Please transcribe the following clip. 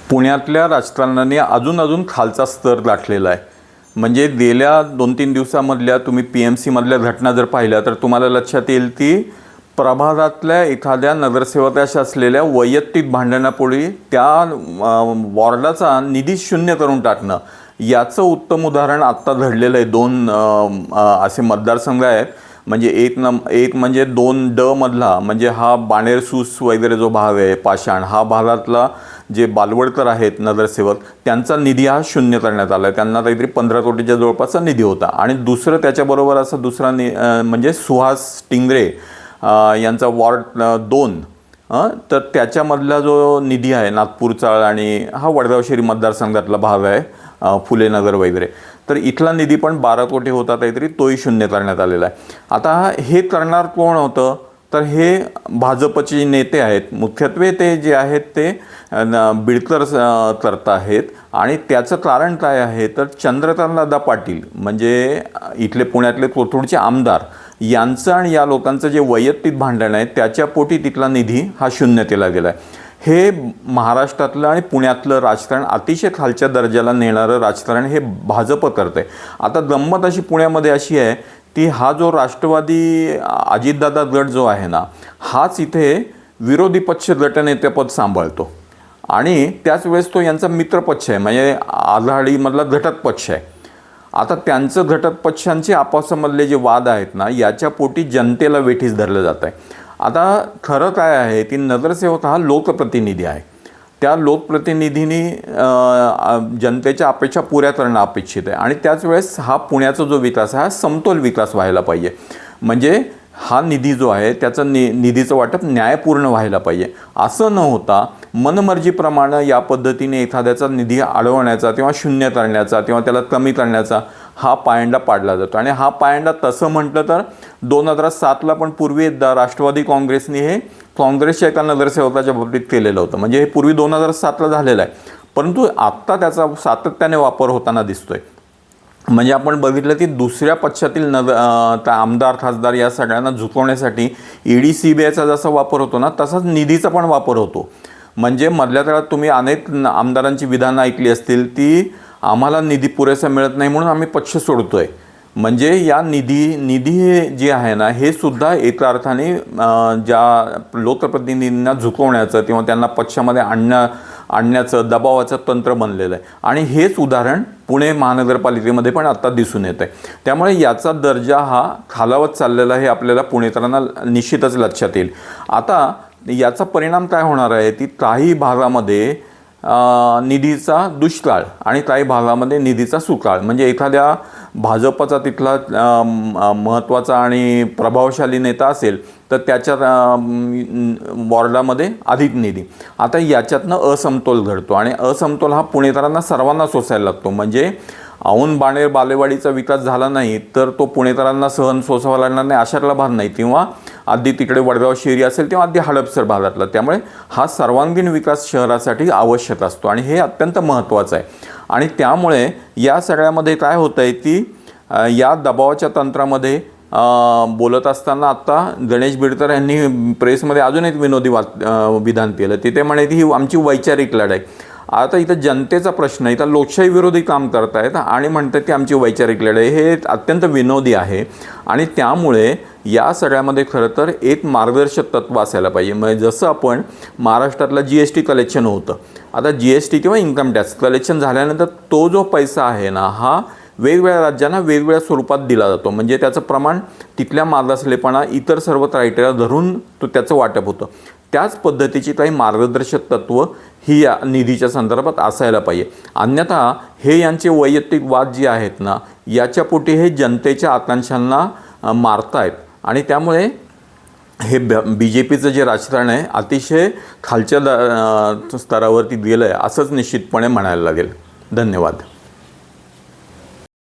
पुण्यातल्या राजकारणाने अजून खालचा स्तर गाठलेला आहे. म्हणजे गेल्या 2-3 दिवसामधल्या तुम्ही PMCमधल्या घटना जर पाहिल्या तर तुम्हाला लक्षात येईल की प्रभागातल्या एखाद्या नगरसेवकाशी असलेल्या वैयक्तिक भांडणापोळी त्या वॉर्डाचा निधी शून्य करून टाकणं याचं उत्तम उदाहरण आत्ता घडलेलं आहे. 2 असे मतदारसंघ आहेत. म्हणजे एक म्हणजे 2D मधला म्हणजे हा बाणेरसूस वगैरे जो भाग आहे पाषाण हा भागातला जे बालवडकर आहेत नगरसेवक त्यांचा निधी हा शून्य करण्यात आला आहे. त्यांना काहीतरी 15 कोटीच्या जवळपासचा निधी होता. आणि दुसरं त्याच्याबरोबर असा दुसरा म्हणजे सुहास टिंगरे यांचा वॉर्ड 2 तर त्याच्यामधला जो निधी आहे नागपूरचा आणि हा वडगाव शहरी मतदारसंघातला भाग आहे फुले नगर वगैरे तर इथला निधी पण 12 कोटी होता काहीतरी तोही शून्य करण्यात आलेला आहे. आता हे करणार कोण होतं तर हे भाजपचे नेते आहेत. मुख्यत्वे ते जे आहेत ते बिडकर करत आहेत. आणि त्याचं कारण काय आहे तर चंद्रकांतदादा पाटील म्हणजे इथले पुण्यातले कोथरूडचे आमदार यांचं आणि या लोकांचं जे वैयक्तिक भांडण आहे त्याच्या पोटी तिथला निधी हा शून्य केला गेला आहे. हे महाराष्ट्रातलं आणि पुण्यातलं राजकारण अतिशय खालच्या दर्जाला नेणारं राजकारण हे भाजप करतं आहे. आता गंमत अशी पुण्यामध्ये अशी आहे की हा जो राष्ट्रवादी अजितदादा गट जो आहे ना हाच इथे विरोधी पक्ष गटनेतेपद सांभाळतो आणि त्याच वेळेस तो यांचा मित्रपक्ष आहे म्हणजे आघाडीमधला घटक पक्ष आहे. आता त्यांचं घटक पक्षांचे आपापसामधले जे वाद आहेत ना याच्या पोटी जनतेला वेठीस धरलं जात आहे. आता खरं काय आहे की नगरसेवक हा लोकप्रतिनिधी आहे. त्या लोकप्रतिनिधींनी जनतेच्या अपेक्षा पुऱ्या करणं अपेक्षित आहे. आणि त्याच वेळेस हा पुण्याचा जो विकास आहे हा समतोल विकास व्हायला पाहिजे. म्हणजे हा निधी जो आहे त्याचं निधीचं वाटप न्यायपूर्ण व्हायला पाहिजे. असं न होता मनमर्जीप्रमाणे या पद्धतीने एखाद्याचा निधी अडवण्याचा किंवा शून्य करण्याचा किंवा त्याला कमी करण्याचा हा पायंडा पाडला जातो. आणि हा पायंडा तसं म्हटलं तर 2007ला पण पूर्वी एकदा राष्ट्रवादी काँग्रेसने हे काँग्रेसच्या एका नगरसेवकाच्या बाबतीत केलेलं होतं. म्हणजे हे पूर्वी 2007ला झालेलं आहे परंतु आत्ता त्याचा सातत्याने वापर होताना दिसतोय. म्हणजे आपण बघितलं की दुसऱ्या पक्षातील आमदार खासदार या सगळ्यांना झुकवण्यासाठी ED CBIचा जसा वापर होतो ना तसाच निधीचा पण वापर होतो. म्हणजे मधल्या काळात तुम्ही अनेक आमदारांची विधानं ऐकली असतील ती आम्हाला निधी पुरेसा मिळत नाही म्हणून आम्ही पक्ष सोडतोय. म्हणजे या निधी हे जे आहे ना हे सुद्धा एका अर्थाने ज्या लोकप्रतिनिधींना झुकवण्याचं किंवा त्यांना पक्षामध्ये आणण्याचं दबावाचं तंत्र बनलेलं आहे. आणि हेच उदाहरण पुणे महानगरपालिकेमध्ये पण आत्ता दिसून येत आहे. त्यामुळे याचा दर्जा हा खालावत चाललेला हे आपल्याला पुणेकरांना निश्चितच लक्षात येईल. आता याचा परिणाम काय होणार आहे की काही भागामध्ये निधीचा दुष्काळ आणि काही भागामध्ये निधीचा सुकाळ. म्हणजे एखाद्या भाजपचा तिथला महत्त्वाचा आणि प्रभावशाली नेता असेल तर त्याच्या वॉर्डामध्ये अधिक निधी. आता याच्यातनं असमतोल घडतो आणि असमतोल हा पुणेकरांना सर्वांना सोसायला लागतो. म्हणजे औंध बाणेर बालेवाडीचा विकास झाला नाही तर तो पुणेकरांना सहन सोसावा लागणार नाही अशातला भाग नाही. किंवा अगदी तिकडे वडगाव शहरी असेल किंवा अगदी हडपसर भागातला. त्यामुळे हा सर्वांगीण विकास शहरासाठी आवश्यक असतो आणि हे अत्यंत महत्त्वाचं आहे. आणि त्यामुळे या सगळ्यामध्ये काय होतं आहे की या दबावाच्या तंत्रामध्ये बोलत असताना आत्ता गणेश बिडकर यांनी प्रेसमध्ये अजून एक विनोदी विधान केलं. तिथे म्हणे की ही आमची वैचारिक लढाई. आता इथं जनतेचा प्रश्न इथं लोकशाही विरोधी काम करतायत आणि म्हणतात की आमची वैचारिक लढाई. हे अत्यंत विनोदी आहे. आणि त्यामुळे या सगळ्यामध्ये खरं तर एक मार्गदर्शक तत्त्व असायला पाहिजे. म्हणजे जसं आपण महाराष्ट्रातला GST कलेक्शन होतं. आता GST किंवा इन्कम टॅक्स कलेक्शन झाल्यानंतर तो जो पैसा आहे ना हा वेगवेगळ्या राज्यांना वेगवेगळ्या स्वरूपात दिला जातो. म्हणजे त्याचं प्रमाण तिथल्या मागासलेपणा इतर सर्व क्रायटेरिया धरून तो त्याचं वाटप होतं. त्याच पद्धतीची काही मार्गदर्शक तत्त्व ही या निधीच्या संदर्भात असायला पाहिजे. अन्यथा हे यांचे वैयक्तिक वाद जे आहेत ना याच्या पोटी हे जनतेच्या आकांक्षांना मारतायत. आणि त्यामुळे हे BJPचं जे राजकारण आहे अतिशय खालच्या स्तरावरती गेलं आहे असंच निश्चितपणे म्हणायला लागेल. धन्यवाद.